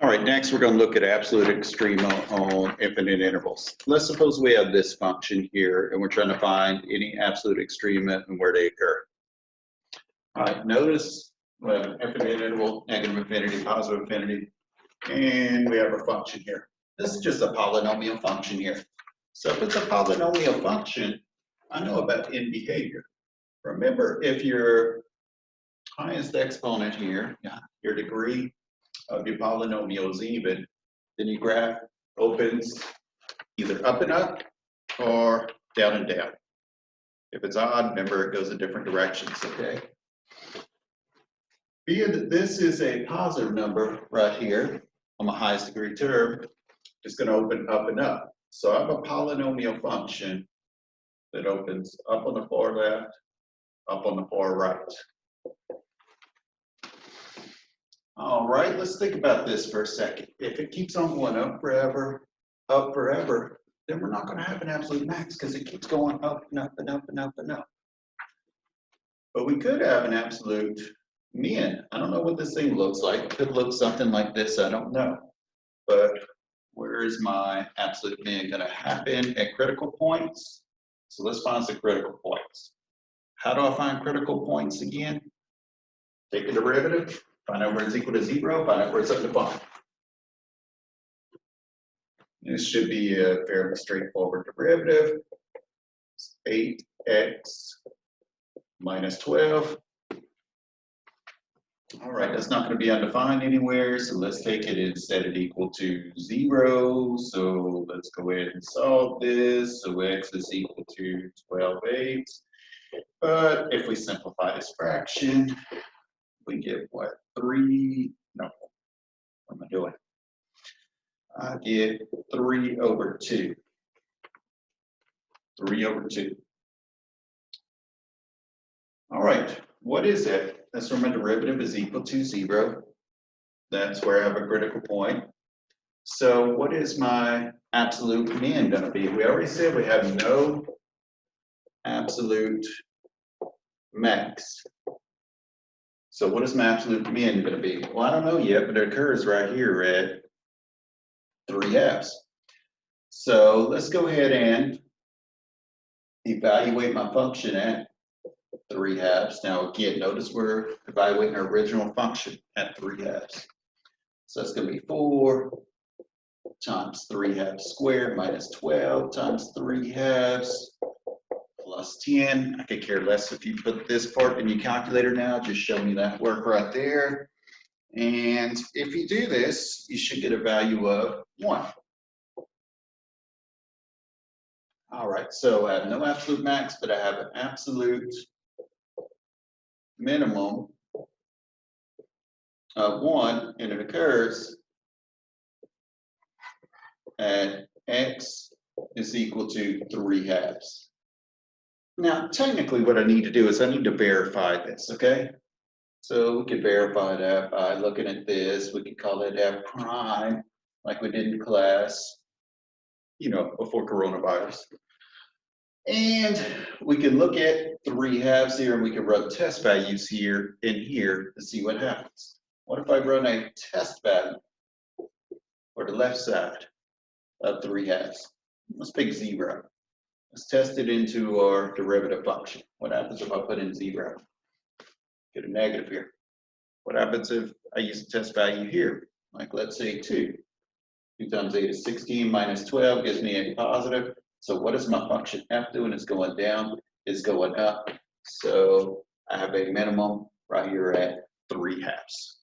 All right, next we're going to look at absolute extrema on infinite intervals. Let's suppose we have this function here and we're trying to find any absolute extrema and where they occur. All right, notice we have an infinite interval, negative infinity, positive infinity, and we have a function here. This is just a polynomial function here. So if it's a polynomial function, I know about end behavior. Remember, if your highest exponent here, your degree of your polynomial is even, then your graph opens either up and up or down and down. If it's odd, remember it goes in different directions, okay? Being that this is a positive number right here on my highest degree term, it's going to open up and up. So I have a polynomial function that opens up on the far left, up on the far right. All right, let's think about this for a second. If it keeps on going up forever, then we're not going to have an absolute max because it keeps going up and up and up and up and up. But we could have an absolute min. I don't know what this thing looks like. It could look something like this, I don't know. But where is my absolute min going to happen? At critical points. So let's find some critical points. How do I find critical points again? Take the derivative. Find out where it's equal to 0, find out where it's up to 5. This should be a fairly straightforward derivative. It's 8x minus 12. All right, that's not going to be undefined anywhere, so let's take it and set it equal to 0. So let's go ahead and solve this. So x is equal to 12/8. But if we simplify this fraction, we get what? 3, no, what am I doing? I get 3/2. 3/2. All right, what is it? That's where my derivative is equal to 0. That's where I have a critical point. So what is my absolute min going to be? We already said we have no absolute max. So what is my absolute min going to be? Well, I don't know yet, but it occurs right here at 3/2. So let's go ahead and evaluate my function at 3/2. Now again, notice we're evaluating our original function at 3/2. So it's going to be 4 times 3/2 squared minus 12 times 3/2 plus 10. I could care less if you put this part in your calculator now, just show me that work right there. And if you do this, you should get a value of 1. All right, so I have no absolute max, but I have an absolute minimum of 1, and it occurs at x is equal to 3/2. Now, technically what I need to do is I need to verify this, okay? So we could verify that by looking at this. We could call it f prime, like we did in class, you know, before coronavirus. And we can look at 3/2 here, and we can run test values here and here to see what happens. What if I run a test value for the left side of 3/2? Let's pick 0. Let's test it into our derivative function. What happens if I put in 0? Get a negative here. What happens if I use a test value here? Like let's say 2. 2 times 8 is 16 minus 12 gives me a positive. So what is my function f doing? It's going down, it's going up. So I have a minimum right here at 3/2.